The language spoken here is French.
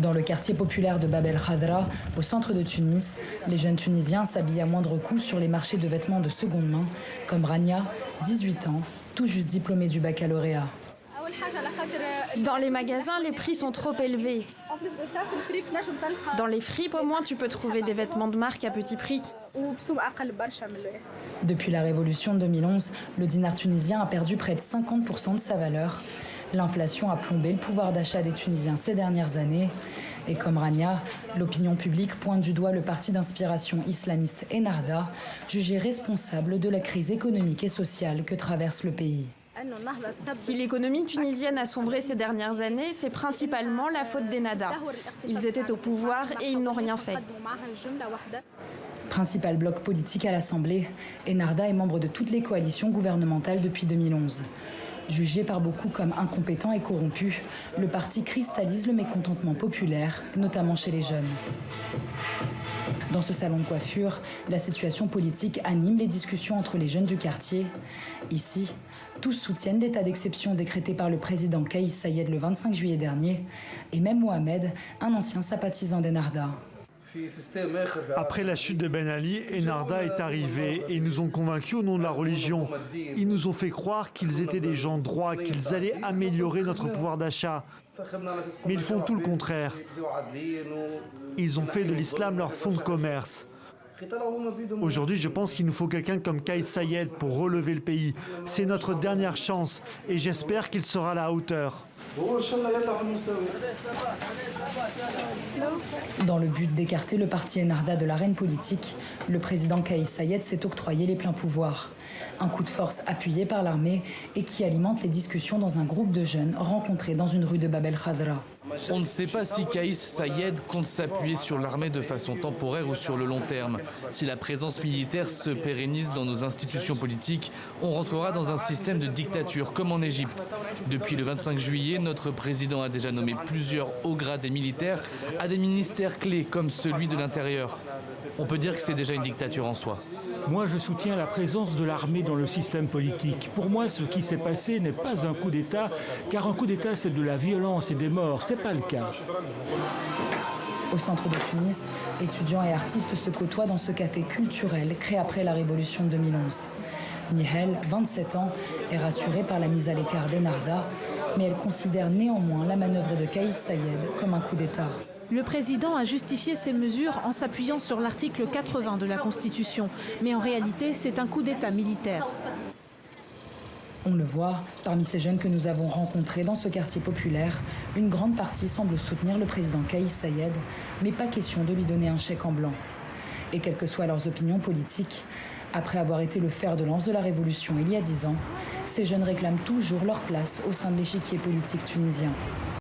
Dans le quartier populaire de Bab el Khadra, au centre de Tunis, les jeunes Tunisiens s'habillent à moindre coût sur les marchés de vêtements de seconde main, comme Rania, 18 ans, tout juste diplômée du baccalauréat. Dans les magasins, les prix sont trop élevés. Dans les fripes, au moins, tu peux trouver des vêtements de marque à petit prix. Depuis la révolution de 2011, le dinar tunisien a perdu près de 50% de sa valeur. L'inflation a plombé le pouvoir d'achat des Tunisiens ces dernières années. Et comme Rania, l'opinion publique pointe du doigt le parti d'inspiration islamiste Ennahda, jugé responsable de la crise économique et sociale que traverse le pays. Si l'économie tunisienne a sombré ces dernières années, c'est principalement la faute d'Ennahda. Ils étaient au pouvoir et ils n'ont rien fait. Principal bloc politique à l'Assemblée, Ennahda est membre de toutes les coalitions gouvernementales depuis 2011. Jugé par beaucoup comme incompétent et corrompu, le parti cristallise le mécontentement populaire, notamment chez les jeunes. Dans ce salon de coiffure, la situation politique anime les discussions entre les jeunes du quartier. Ici, tous soutiennent l'état d'exception décrété par le président Kais Saied le 25 juillet dernier, et même Mohamed, un ancien sympathisant d'Ennahda. Après la chute de Ben Ali, Ennahda est arrivé et ils nous ont convaincus au nom de la religion. Ils nous ont fait croire qu'ils étaient des gens droits, qu'ils allaient améliorer notre pouvoir d'achat. Mais ils font tout le contraire. Ils ont fait de l'islam leur fonds de commerce. Aujourd'hui, je pense qu'il nous faut quelqu'un comme Kais Saied pour relever le pays. C'est notre dernière chance et j'espère qu'il sera à la hauteur. Dans le but d'écarter le parti Ennahda de l'arène politique, le président Kais Saied s'est octroyé les pleins pouvoirs. Un coup de force appuyé par l'armée et qui alimente les discussions dans un groupe de jeunes rencontrés dans une rue de Bab el Khadra. On ne sait pas si Kais Saied compte s'appuyer sur l'armée de façon temporaire ou sur le long terme. Si la présence militaire se pérennise dans nos institutions politiques, on rentrera dans un système de dictature comme en Égypte. Depuis le 25 juillet, notre président a déjà nommé plusieurs hauts gradés militaires à des ministères clés comme celui de l'Intérieur. On peut dire que c'est déjà une dictature en soi. Moi, je soutiens la présence de l'armée dans le système politique. Pour moi, ce qui s'est passé n'est pas un coup d'État, car un coup d'État, c'est de la violence et des morts. Ce n'est pas le cas. Au centre de Tunis, étudiants et artistes se côtoient dans ce café culturel créé après la révolution de 2011. Nihel, 27 ans, est rassurée par la mise à l'écart d'Ennahda, mais elle considère néanmoins la manœuvre de Kais Saied comme un coup d'État. Le président a justifié ces mesures en s'appuyant sur l'article 80 de la Constitution. Mais en réalité, c'est un coup d'État militaire. On le voit, parmi ces jeunes que nous avons rencontrés dans ce quartier populaire, une grande partie semble soutenir le président Kais Saied, mais pas question de lui donner un chèque en blanc. Et quelles que soient leurs opinions politiques, après avoir été le fer de lance de la révolution il y a 10 ans, ces jeunes réclament toujours leur place au sein de l'échiquier politique tunisien.